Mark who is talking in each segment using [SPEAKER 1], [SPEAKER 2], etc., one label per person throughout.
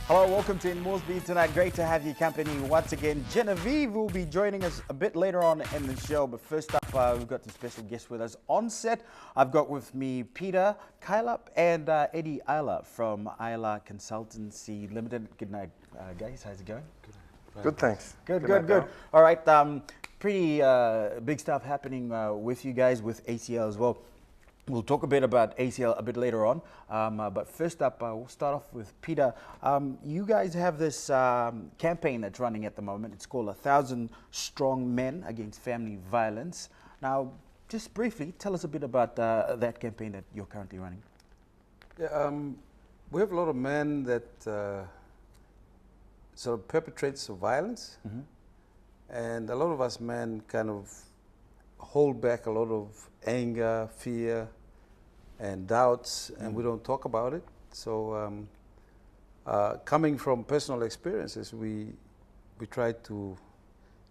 [SPEAKER 1] Hello, welcome to In Moresy tonight. Great to have you company once again. Genevieve will be joining us a bit later on in the show, but first up, we've got some special guests with us on set. I've got with me Peter Kailap and Eddie Aila from Aila Consultancy Limited. Good night, guys. How's it going?
[SPEAKER 2] Good, thanks.
[SPEAKER 1] Good. All right, pretty big stuff happening with you guys with ACL as well. We'll talk a bit about ACL a bit later on, but first up, we'll start off with Peter. You guys have this campaign that's running at the moment. It's called 1,000 Strong Men Against Family Violence. Now, just briefly, tell us a bit about that campaign that you're currently running.
[SPEAKER 3] Yeah, we have a lot of men that sort of perpetrates violence, and a lot of us men kind of hold back a lot of anger, fear, and doubts, and we don't talk about it. So coming from personal experiences, we try to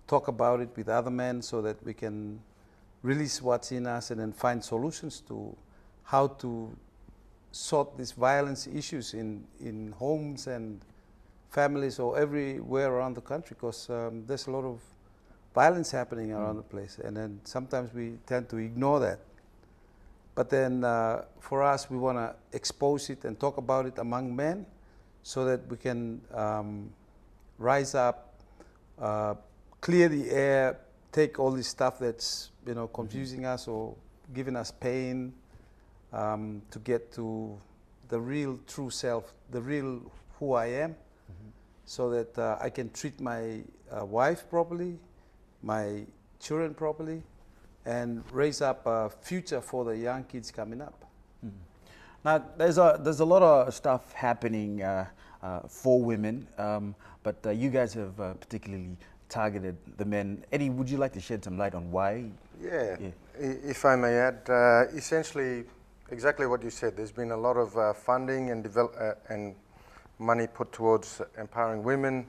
[SPEAKER 3] talk about it with other men so that we can release what's in us and then find solutions to how to sort these violence issues in homes and families or everywhere around the country, because there's a lot of violence happening around the place, and then sometimes we tend to ignore that. But then for us, we want to expose it and talk about it among men so that we can rise up, clear the air, take all this stuff that's confusing us or giving us pain, to get to the real true self, the real who I am, so that I can treat my wife properly, my children properly, and raise up a future for the young kids coming up.
[SPEAKER 1] Now, there's a lot of stuff happening for women, but you guys have particularly targeted the men. Eddie, would you like to shed some light on why?
[SPEAKER 2] Yeah. If I may add, essentially exactly what you said. There's been a lot of funding and money put towards empowering women.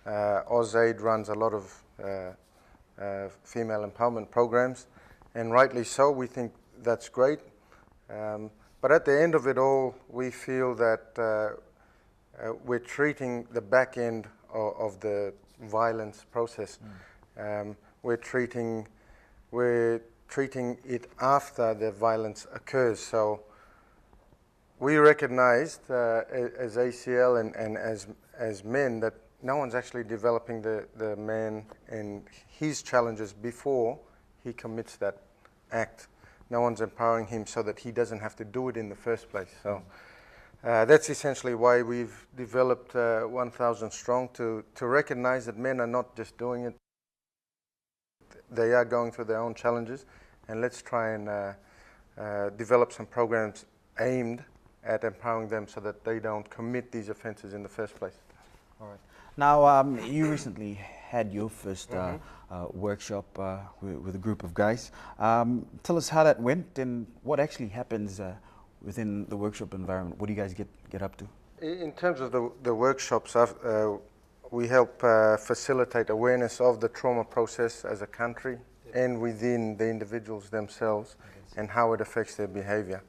[SPEAKER 2] AusAid runs a lot of female empowerment programs, and rightly so. We think that's great, but at the end of it all, we feel that we're treating the back end of the violence process. We're treating it after the violence occurs. So we recognized as ACL and as men that no one's actually developing the man and his challenges before he commits that act. No one's empowering him so that he doesn't have to do it in the first place. So that's essentially why we've developed 1,000 Strong, to recognize that men are not just doing it, they are going through their own challenges, and let's try and develop some programs aimed at empowering them so that they don't commit these offences in the first place.
[SPEAKER 1] All right. Now, you recently had your first workshop with a group of guys. Tell us how that went and what actually happens within the workshop environment. What do you guys get up to?
[SPEAKER 2] In terms of the workshops, we help facilitate awareness of the trauma process as a country and within the individuals themselves and how it affects their behaviour.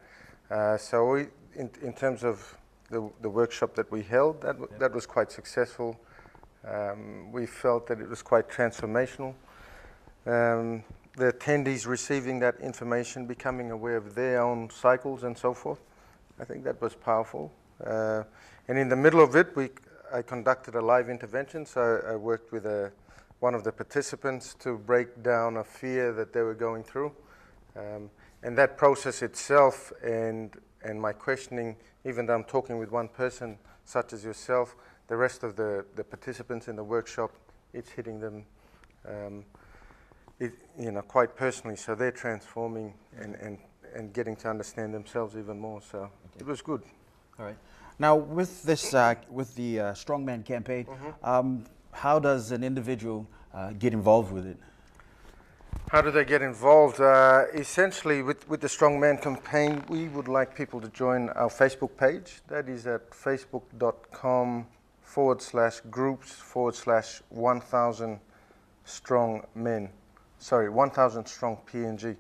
[SPEAKER 2] So in terms of the workshop that we held, that was quite successful. We felt that it was quite transformational. The attendees receiving that information, becoming aware of their own cycles and so forth, I think that was powerful. And in the middle of it, I conducted a live intervention, so I worked with one of the participants to break down a fear that they were going through. And that process itself and my questioning, even though I'm talking with one person such as yourself, the rest of the participants in the workshop, it's hitting them quite personally. So they're transforming and getting to understand themselves even more. So it was good.
[SPEAKER 1] All right. Now, with this, with the Strongman campaign, how does an individual get involved with it?
[SPEAKER 2] How do they get involved? Essentially, with the Strong Man campaign, we would like people to join our Facebook page. That is at facebook.com/groups/1000 strong men. Sorry, 1000 strong PNG.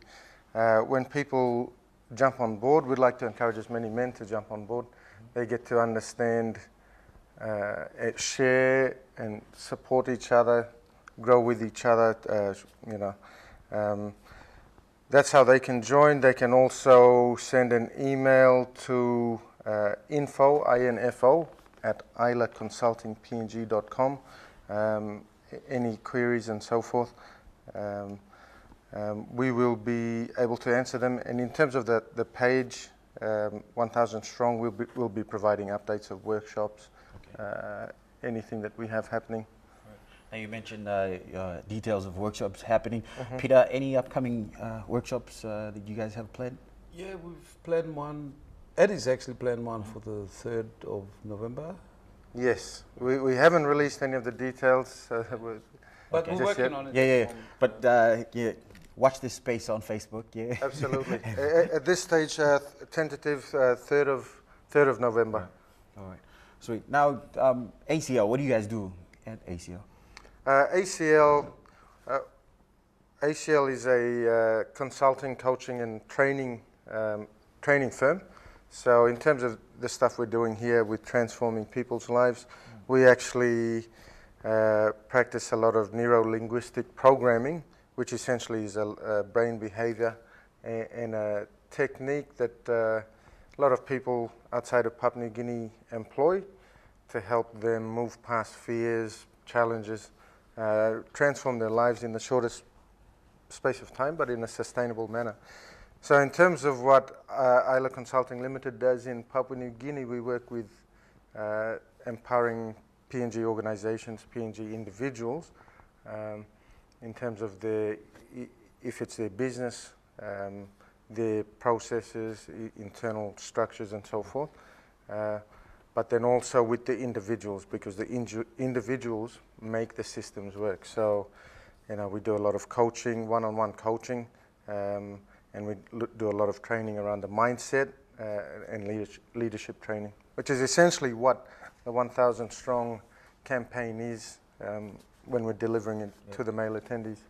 [SPEAKER 2] When people jump on board, we'd like to encourage as many men to jump on board. They get to understand, share and support each other, grow with each other, that's how they can join. They can also send an email to info at ailaconsultingpng.com. Any queries and so forth. We will be able to answer them. And in terms of the page, 1000 Strong, we'll be providing updates of workshops, anything that we have happening.
[SPEAKER 1] Now you mentioned details of workshops happening. Peter, any upcoming workshops that you guys have planned?
[SPEAKER 3] Yeah, we've planned one. Eddie's actually planned one for the 3rd of November.
[SPEAKER 2] Yes, we haven't released any of the details.
[SPEAKER 3] But we're working on it.
[SPEAKER 1] Yeah. But watch this space on Facebook. Yeah.
[SPEAKER 2] Absolutely. At this stage, tentative 3rd of November.
[SPEAKER 1] Right. All right. Sweet. Now, ACL. What do you guys do at ACL?
[SPEAKER 2] ACL is a consulting, coaching, and training firm. So in terms of the stuff we're doing here with transforming people's lives, we actually practice a lot of neuro-linguistic programming, which essentially is a brain behavior and a technique that a lot of people outside of Papua New Guinea employ to help them move past fears, challenges, transform their lives in the shortest space of time, but in a sustainable manner. So in terms of what Aila Consulting Limited does in Papua New Guinea, we work with empowering PNG organizations, PNG individuals, in terms of if it's their business, their processes, internal structures and so forth, but then also with the individuals, because the individuals make the systems work. So, we do a lot of coaching, one-on-one coaching, and we do a lot of training around the mindset and leadership training, which is essentially what the 1000 Strong campaign is when we're delivering it to the male attendees.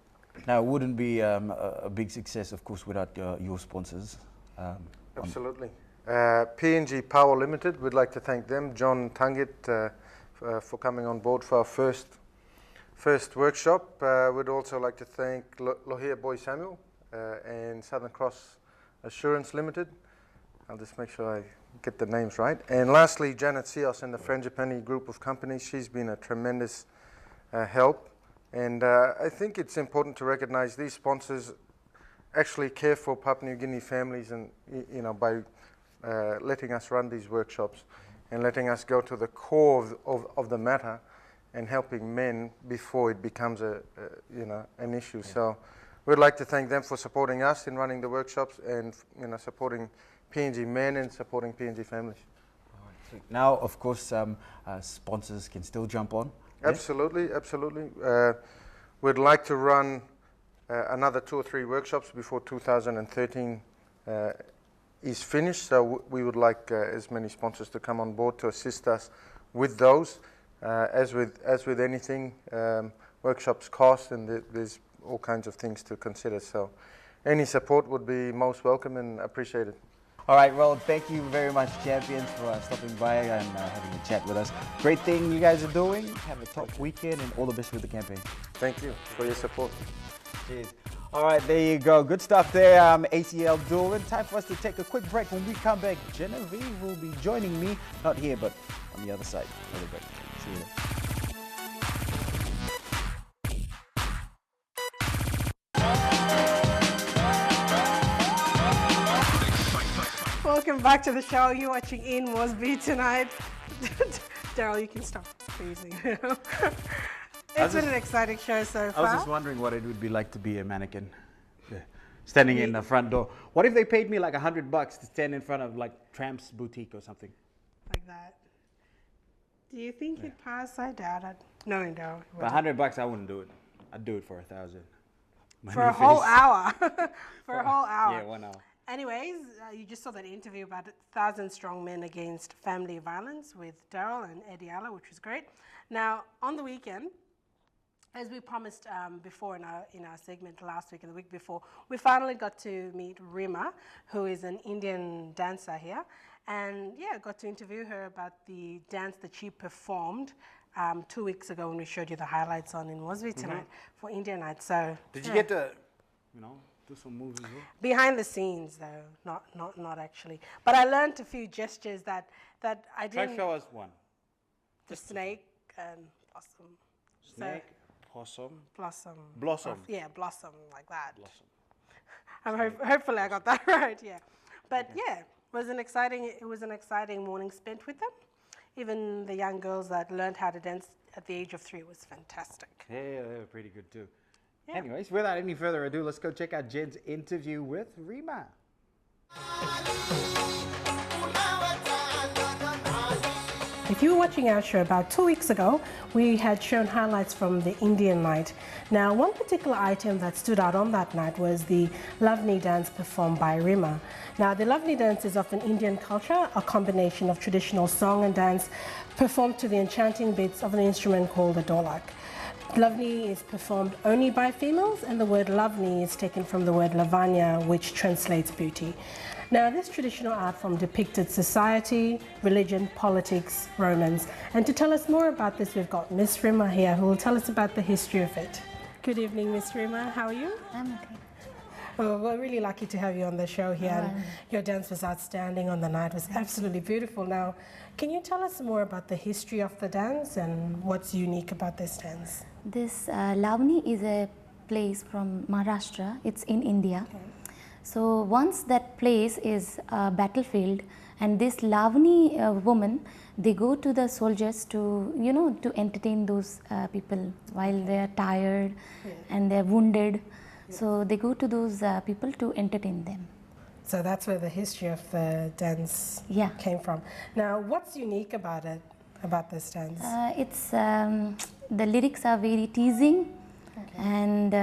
[SPEAKER 1] Now, it wouldn't be a big success, of course, without your sponsors.
[SPEAKER 2] Absolutely. PNG Power Limited, we'd like to thank them, John Tungit, for coming on board for our first workshop. We'd also like to thank Lohia Boy Samuel and Southern Cross Assurance Limited. I'll just make sure I get the names right. And lastly, Janet Sios and the Frangipani group of companies. She's been a tremendous help. And I think it's important to recognize these sponsors actually care for Papua New Guinea families, and by letting us run these workshops and letting us go to the core of the matter and helping men before it becomes an issue. Yeah. So we'd like to thank them for supporting us in running the workshops and supporting PNG men and supporting PNG families.
[SPEAKER 1] Right. Now, of course, sponsors can still jump on.
[SPEAKER 2] Absolutely, absolutely. We'd like to run another 2 or 3 workshops before 2013 is finished. So we would like as many sponsors to come on board to assist us with those. As with anything, workshops cost, and there's all kinds of things to consider. So any support would be most welcome and appreciated.
[SPEAKER 1] All right, well, thank you very much, champions, for stopping by and having a chat with us. Great thing you guys are doing. Have a top weekend and all the best with the campaign.
[SPEAKER 2] Thank you for your support.
[SPEAKER 1] Cheers. All right, there you go. Good stuff there, ACL doing. Time for us to take a quick break. When we come back, Genevieve will be joining me, not here, but on the other side of the break. See you there.
[SPEAKER 4] Welcome back to the show. You're watching In Moresby tonight. Daryl, you can stop freezing. It's been an exciting show so far.
[SPEAKER 1] I was just wondering what it would be like to be a mannequin. Yeah. Standing in the front door. What if they paid me like $100 to stand in front of like Tramp's boutique or something?
[SPEAKER 4] Like that. Do you think you'd pass? I doubt it. No, no.
[SPEAKER 1] For $100, I wouldn't do it. I'd do it for $1,000.
[SPEAKER 4] for a whole hour. For a whole hour.
[SPEAKER 1] Yeah, 1 hour.
[SPEAKER 4] Anyways, you just saw that interview about 1,000 strong men against family violence with Daryl and Eddie Aila, which was great. Now, on the weekend, as we promised before in our segment last week and the week before, we finally got to meet Rima, who is an Indian dancer here. And yeah, got to interview her about the dance that she performed 2 weeks ago when we showed you the highlights on in Moresy tonight for India night. So
[SPEAKER 1] Did you get to, do some moves as well?
[SPEAKER 4] behind the scenes though, not actually. But I learned a few gestures that I
[SPEAKER 1] Try
[SPEAKER 4] didn't.
[SPEAKER 1] show us one.
[SPEAKER 4] The snake and blossom.
[SPEAKER 1] Snake, possum,
[SPEAKER 4] Blossom.
[SPEAKER 1] blossom.
[SPEAKER 4] Yeah, blossom like that.
[SPEAKER 1] Blossom.
[SPEAKER 4] Hopefully I got that right. Yeah, but yeah, it was an exciting morning spent with them. Even the young girls that learned how to dance at the age of 3 was fantastic.
[SPEAKER 1] Yeah, they were pretty good too.
[SPEAKER 4] Yeah.
[SPEAKER 1] Anyways, without any further ado, let's go check out Jed's interview with Rima.
[SPEAKER 4] If you were watching our show about 2 weeks ago, we had shown highlights from the Indian night. Now, one particular item that stood out on that night was the Lavani dance performed by Rima. Now, the Lavani dance is of an Indian culture, a combination of traditional song and dance performed to the enchanting beats of an instrument called the dholak. Lavani is performed only by females, and the word Lavani is taken from the word Lavanya, which translates beauty. Now, this traditional art form depicted society, religion, politics, romance. And to tell us more about this, we've got Miss Rima here, who will tell us about the history of it. Good evening, Miss Rima. How are you?
[SPEAKER 5] I'm okay.
[SPEAKER 4] Oh, we're really lucky to have you on the show here. And
[SPEAKER 5] Right.
[SPEAKER 4] your dance was outstanding on the night. It was absolutely beautiful. Now, can you tell us more about the history of the dance and what's unique about this dance?
[SPEAKER 5] This Lavani is a place from Maharashtra. It's in India. So once that place is a battlefield, and this Lavani woman, they go to the soldiers to, to entertain those people while they are tired and they are wounded. So they go to those people to entertain them.
[SPEAKER 4] So that's where the history of the dance
[SPEAKER 5] Yeah.
[SPEAKER 4] came from. Now, what's unique about it, about this dance?
[SPEAKER 5] It's the lyrics are very teasing, and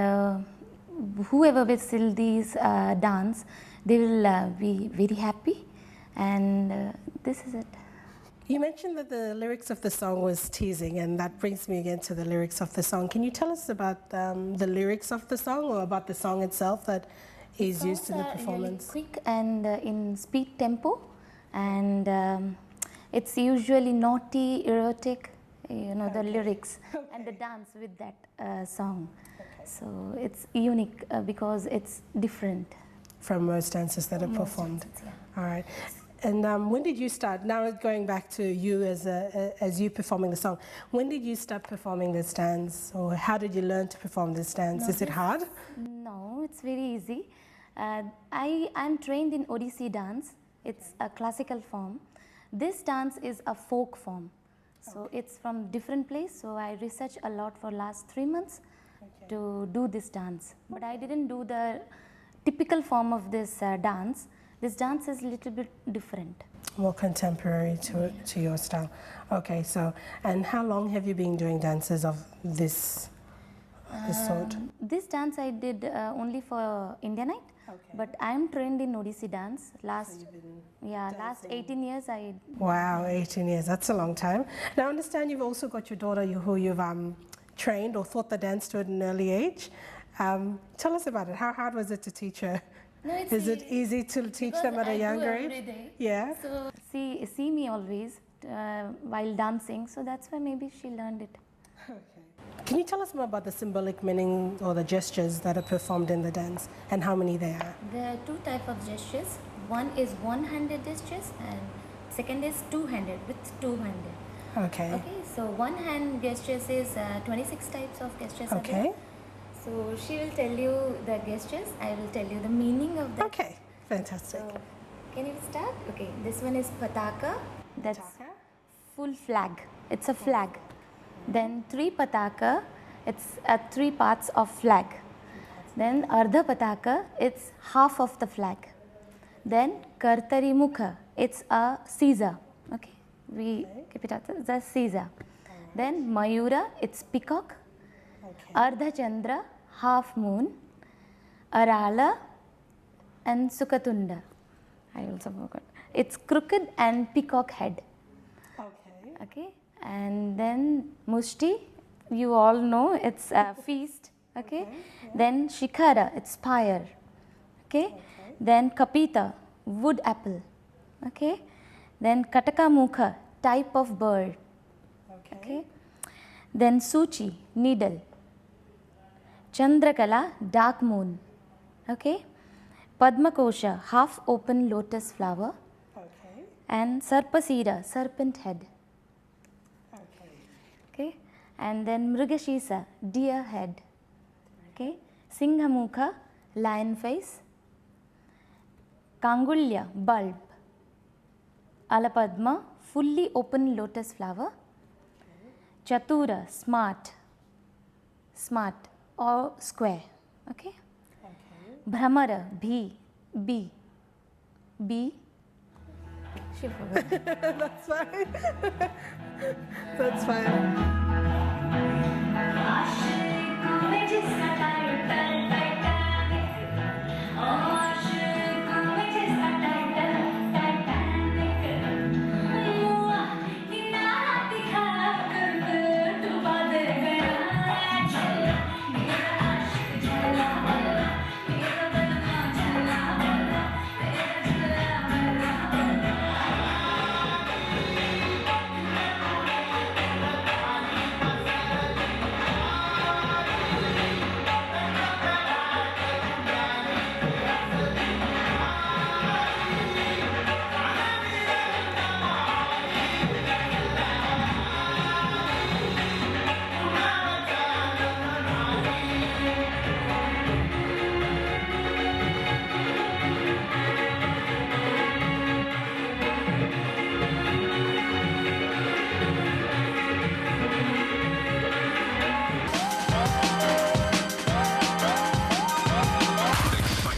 [SPEAKER 5] whoever will see these dance, they will be very happy, and this is it.
[SPEAKER 4] You mentioned that the lyrics of the song was teasing, and that brings me again to the lyrics of the song. Can you tell us about the lyrics of the song, or about the song itself that is used in the performance?
[SPEAKER 5] Really quick and in speed tempo, and it's usually naughty, erotic, the lyrics and the dance with that song. So it's unique because it's different.
[SPEAKER 4] From most dances that are performed.
[SPEAKER 5] dances,
[SPEAKER 4] All right. And when did you start? Now going back to you as you performing the song. When did you start performing this dance, or how did you learn to perform this dance? Is it hard?
[SPEAKER 5] No, it's very easy. I'm trained in Odissi dance. It's a classical form. This dance is a folk form. So it's from different place. So I researched a lot for last 3 months to do this dance. But I didn't do the typical form of this dance. This dance is a little bit different.
[SPEAKER 4] More contemporary to your style. Okay, so, and how long have you been doing dances of this sort?
[SPEAKER 5] This dance I did only for India night. But I am trained in Odissi dance. Last 18 years I.
[SPEAKER 4] Wow, 18 years, that's a long time. Now I understand you've also got your daughter who you've trained or taught the dance to at an early age. Tell us about it. How hard was it to teach her?
[SPEAKER 5] No, it's
[SPEAKER 4] Is it easy to teach them at a younger age? Yeah.
[SPEAKER 5] So see me always while dancing, so that's why maybe she learned it.
[SPEAKER 4] Can you tell us more about the symbolic meaning or the gestures that are performed in the dance and how many there are?
[SPEAKER 5] There are two types of gestures. One is one-handed gestures and second is two-handed with two-handed.
[SPEAKER 4] Okay.
[SPEAKER 5] Okay, so one-hand gestures is 26 types of gestures are there.
[SPEAKER 4] Okay.
[SPEAKER 5] So she will tell you the gestures, I will tell you the meaning of that.
[SPEAKER 4] Okay. Fantastic.
[SPEAKER 5] So can you start? Okay, this one is pataka. That's
[SPEAKER 4] Pataka.
[SPEAKER 5] full flag. It's a flag. Then three pataka. It's 3 parts of flag. Then ardha pataka. It's half of the flag. Then kartari mukha. It's a Caesar. Okay, we keep it as the Caesar. Then mayura. It's peacock. Ardha chandra, half moon. Arala, and Sukatunda. I also forgot. It's crooked and peacock head.
[SPEAKER 4] Okay.
[SPEAKER 5] Okay. And then Mushti, you all know it's a feast. Okay.
[SPEAKER 4] Yeah.
[SPEAKER 5] Then Shikhara, it's spire. Okay. Then Kapita, wood apple. Okay. Then Kataka Mukha, type of bird. Okay. Then Suchi, needle. Chandrakala, dark moon. Okay. Padmakosha, half open lotus flower.
[SPEAKER 4] Okay.
[SPEAKER 5] And Sarpasira, serpent head.
[SPEAKER 4] Okay.
[SPEAKER 5] Okay. And then Mrigashisa, deer head. Okay. Singhamukha, lion face. Kangulya, bulb. Alapadma, fully open lotus flower. Chatura, smart. Smart or square. Okay. Brahmara, bee. Bee. She forgot.
[SPEAKER 4] That's fine. That's fine.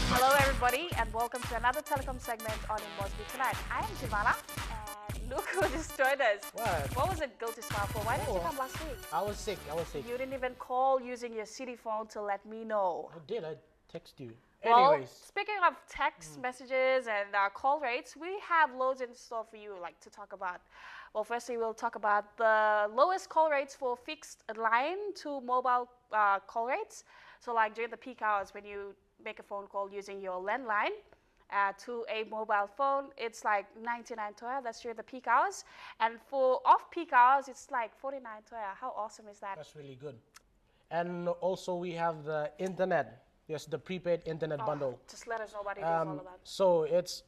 [SPEAKER 6] Hello everybody and welcome to another telecom segment on In Moresy Tonight. I am Jivana and look who just joined us. What was it guilty smile for? Why didn't you come last week?
[SPEAKER 7] I was sick.
[SPEAKER 6] You didn't even call using your city phone to let me know.
[SPEAKER 7] I did. I text you.
[SPEAKER 6] Well,
[SPEAKER 7] Anyways,
[SPEAKER 6] speaking of text messages and call rates, we have loads in store for you like to talk about. Well, firstly, we'll talk about the lowest call rates for fixed line to mobile call rates. So like during the peak hours when you make a phone call using your landline to a mobile phone, it's like 99 toya, that's during the peak hours. And for off-peak hours, it's like 49 toya. How awesome is that?
[SPEAKER 7] that's really good. And also we have the internet. Yes, the prepaid internet bundle.
[SPEAKER 6] Just let us know what it is all about.
[SPEAKER 7] So it's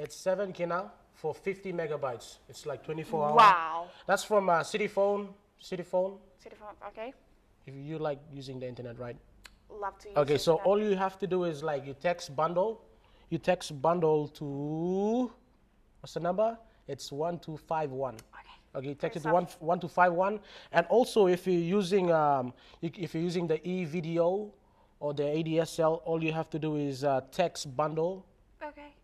[SPEAKER 7] 7 kina for 50 megabytes. It's like 24 hours.
[SPEAKER 6] Wow.
[SPEAKER 7] That's from City Phone.
[SPEAKER 6] City phone, okay.
[SPEAKER 7] If you like using the internet, right?
[SPEAKER 6] Love to use
[SPEAKER 7] Okay, so
[SPEAKER 6] internet.
[SPEAKER 7] all you have to do is like you text bundle. You text bundle to, what's the number? It's 1251. Okay, you text it to 1251. And also if you're using the e-video or the ADSL, all you have to do is text bundle,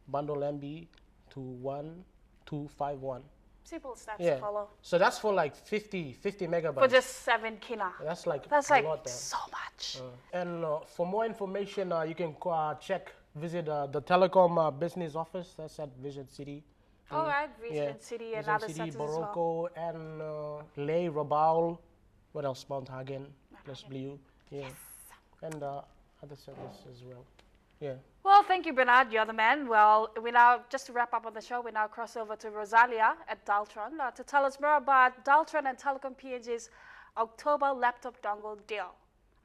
[SPEAKER 7] bundle MB to 1251.
[SPEAKER 6] Simple steps
[SPEAKER 7] Yeah.
[SPEAKER 6] to follow.
[SPEAKER 7] So that's for like 50 megabytes.
[SPEAKER 6] For just 7 kina.
[SPEAKER 7] That's like
[SPEAKER 6] That's
[SPEAKER 7] a
[SPEAKER 6] like
[SPEAKER 7] lot there.
[SPEAKER 6] so much.
[SPEAKER 7] And for more information, you can visit the telecom business office. That's at Vision City.
[SPEAKER 6] All right, Vision City and
[SPEAKER 7] Vision
[SPEAKER 6] other
[SPEAKER 7] City,
[SPEAKER 6] centers as well.
[SPEAKER 7] Boroko, and Ley, Rabaul. What else? Mount Hagen, Plus Blue. Yeah. And other centers as well. Yeah.
[SPEAKER 6] Well, thank you, Bernard. You're the man. Well, we now, just to wrap up on the show, we now cross over to Rosalia at Daltron to tell us more about Daltron and Telecom PNG's October laptop dongle deal.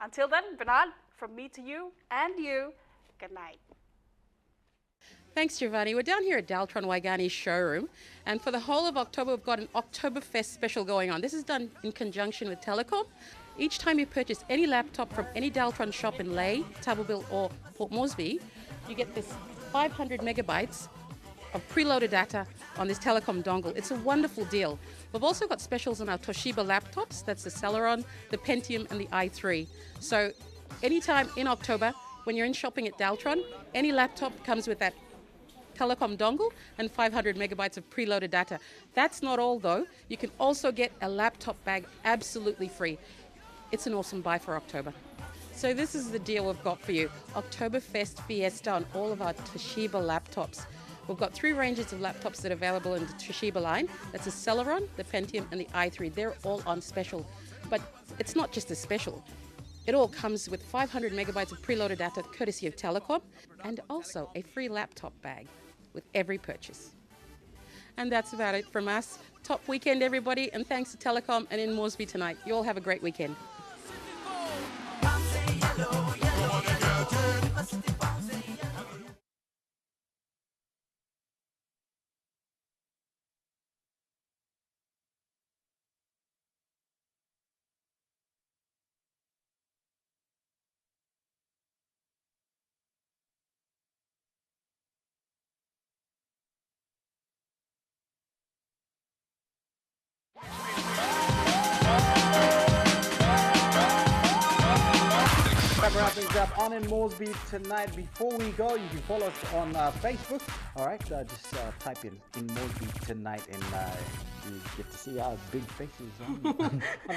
[SPEAKER 6] Until then, Bernard, from me to you and you, good night.
[SPEAKER 8] Thanks, Giovanni. We're down here at Daltron Waigani showroom, and for the whole of October, we've got an Oktoberfest special going on. This is done in conjunction with Telecom. Each time you purchase any laptop from any Daltron shop in Ley, Tableville, or Port Moresby, you get this 500 megabytes of preloaded data on this Telecom dongle. It's a wonderful deal. We've also got specials on our Toshiba laptops. That's the Celeron, the Pentium, and the i3. So anytime in October, when you're in shopping at Daltron, any laptop comes with that Telecom dongle and 500 megabytes of preloaded data. That's not all though. You can also get a laptop bag absolutely free. It's an awesome buy for October. So this is the deal we've got for you. Oktoberfest Fiesta on all of our Toshiba laptops. We've got 3 ranges of laptops that are available in the Toshiba line. That's the Celeron, the Pentium, and the i3. They're all on special. But it's not just a special. It all comes with 500 megabytes of preloaded data courtesy of Telecom, and also a free laptop bag with every purchase. And that's about it from us. Top weekend, everybody, and thanks to Telecom and in Moresby tonight. You all have a great weekend.
[SPEAKER 1] Wrap things up on in Moresby tonight. Before we go, you can follow us on Facebook. All right, just type in Moresby tonight, and you get to see our big faces on the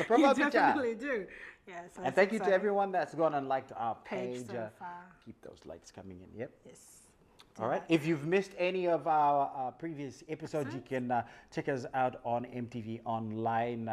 [SPEAKER 1] profile picture.
[SPEAKER 4] You definitely do. Yeah, so
[SPEAKER 1] and thank you to everyone that's gone and liked our page.
[SPEAKER 4] So far.
[SPEAKER 1] Keep those likes coming in. Yep.
[SPEAKER 4] Yes.
[SPEAKER 1] All right. If you've missed any of our previous episodes, you can check us out on MTV Online.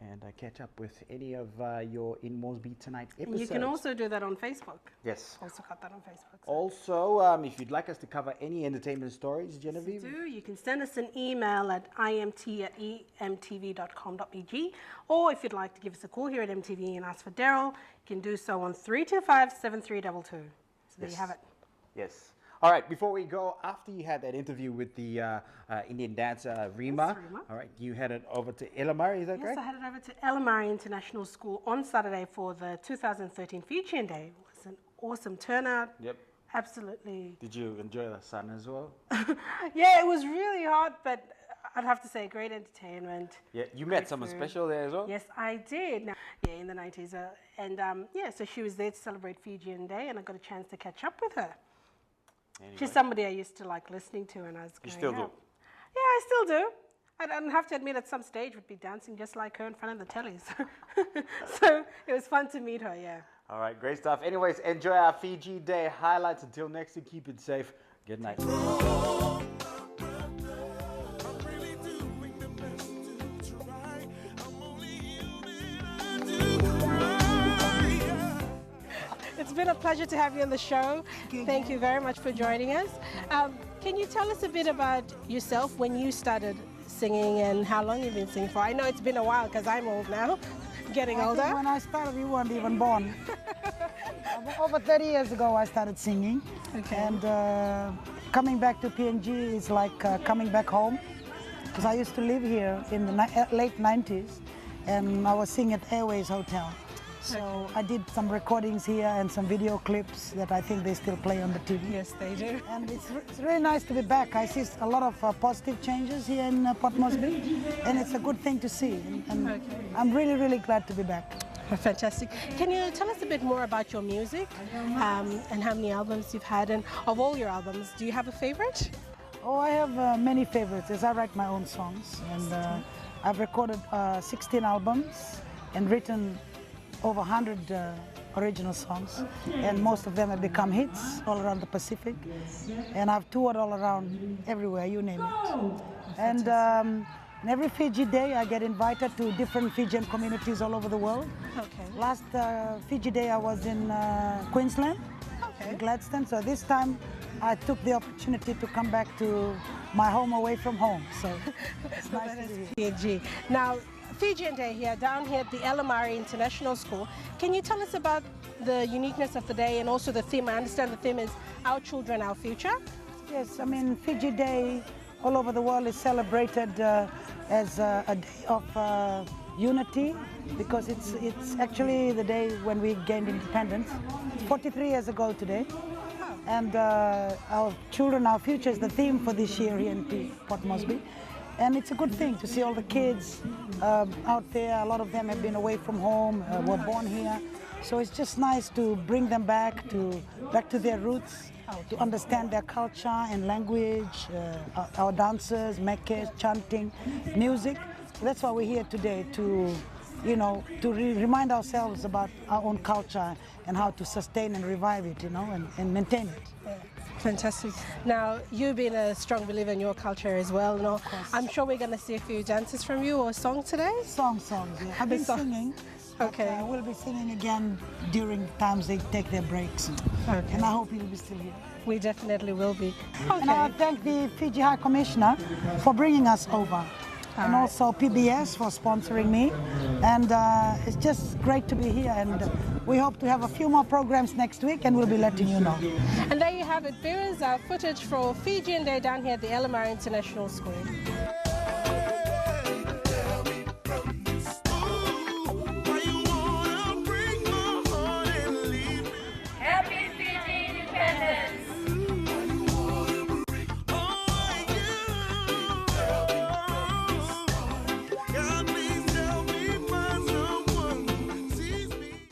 [SPEAKER 1] And catch up with any of your In Moresby Tonight episodes.
[SPEAKER 4] You can also do that on Facebook.
[SPEAKER 1] Yes.
[SPEAKER 4] Also got that on Facebook. So.
[SPEAKER 1] Also, if you'd like us to cover any entertainment stories, Genevieve?
[SPEAKER 4] Yes, you can send us an email at imt@emtv.com.bg, or if you'd like to give us a call here at MTV and ask for Daryl, you can do so on 325-7322. So there you have it.
[SPEAKER 1] Yes. All right, before we go, after you had that interview with the Indian dancer Rima,
[SPEAKER 4] Yes, Rima.
[SPEAKER 1] all right, you headed over to Elamari, is that correct?
[SPEAKER 4] Yes, I headed over to Elamari International School on Saturday for the 2013 Fijian Day. It was an awesome turnout.
[SPEAKER 1] Yep.
[SPEAKER 4] Absolutely.
[SPEAKER 1] Did you enjoy the sun as well?
[SPEAKER 4] Yeah, it was really hot, but I'd have to say great entertainment.
[SPEAKER 1] Yeah, you met someone special there as well?
[SPEAKER 4] Yes, I did. Now, in the 90s. So she was there to celebrate Fijian Day, and I got a chance to catch up with her. Anyway. She's somebody I used to like listening to when I was growing up.
[SPEAKER 1] You still do?
[SPEAKER 4] Yeah, I still do. I don't have to admit at some stage would be dancing just like her in front of the tellies. So it was fun to meet her, yeah.
[SPEAKER 1] All right, great stuff. Anyways, enjoy our Fiji Day highlights. Until next week, keep it safe. Good night.
[SPEAKER 4] It's been a pleasure to have you on the show. Thank you very much for joining us. Can you tell us a bit about yourself, when you started singing and how long you've been singing for? I know it's been a while because I'm old now, getting older.
[SPEAKER 9] When I started, you weren't even born. Over 30 years ago, I started singing. Okay. And coming back to PNG is like coming back home, because I used to live here in the late 90s, and I was singing at Airways Hotel. So I did some recordings here and some video clips that I think they still play on the TV.
[SPEAKER 4] Yes, they do.
[SPEAKER 9] And it's really nice to be back. I see a lot of positive changes here in Port Moresby, and it's a good thing to see. And I'm really, really glad to be back.
[SPEAKER 4] Fantastic. Can you tell us a bit more about your music and how many albums you've had? And of all your albums, do you have a favorite?
[SPEAKER 9] Oh, I have many favorites, as I write my own songs. And I've recorded 16 albums and written over 100 original songs, and most of them have become hits all around the Pacific, and I've toured all around everywhere, you name it. And every Fiji Day I get invited to different Fijian communities all over the world. Okay. Last Fiji Day I was in Queensland, in Gladstone, so this time I took the opportunity to come back to my home away from home. So it's nice to be here.
[SPEAKER 4] Fiji. Now, Fijian Day here, down here at the Elamari International School. Can you tell us about the uniqueness of the day and also the theme? I understand the theme is Our Children, Our Future.
[SPEAKER 9] Yes, I mean, Fiji Day all over the world is celebrated as a day of unity, because it's actually the day when we gained independence. It's 43 years ago today. And Our Children, Our Future is the theme for this year here in Port Moresby. And it's a good thing to see all the kids out there. A lot of them have been away from home, were born here. So it's just nice to bring them back to their roots, to understand their culture and language, our dancers, mekes, chanting, music. So that's why we're here today, to you know, to remind ourselves about our own culture and how to sustain and revive it, you know, and maintain it.
[SPEAKER 4] Yeah. Fantastic. Now, you've been a strong believer in your culture as well. No? I'm sure we're going to see a few dances from you or a song today?
[SPEAKER 9] Songs, yeah. I've been singing.
[SPEAKER 4] Okay.
[SPEAKER 9] We'll be singing again during times they take their breaks.
[SPEAKER 4] Okay.
[SPEAKER 9] And I hope you'll be still here.
[SPEAKER 4] We definitely will be. Okay.
[SPEAKER 9] And I thank the Fiji High Commissioner for bringing us over. And also PBS for sponsoring me. And it's just great to be here. And we hope to have a few more programs next week, and we'll be letting you know.
[SPEAKER 4] And there you have it, viewers, footage for Fijian Day down here at the Elamar International School.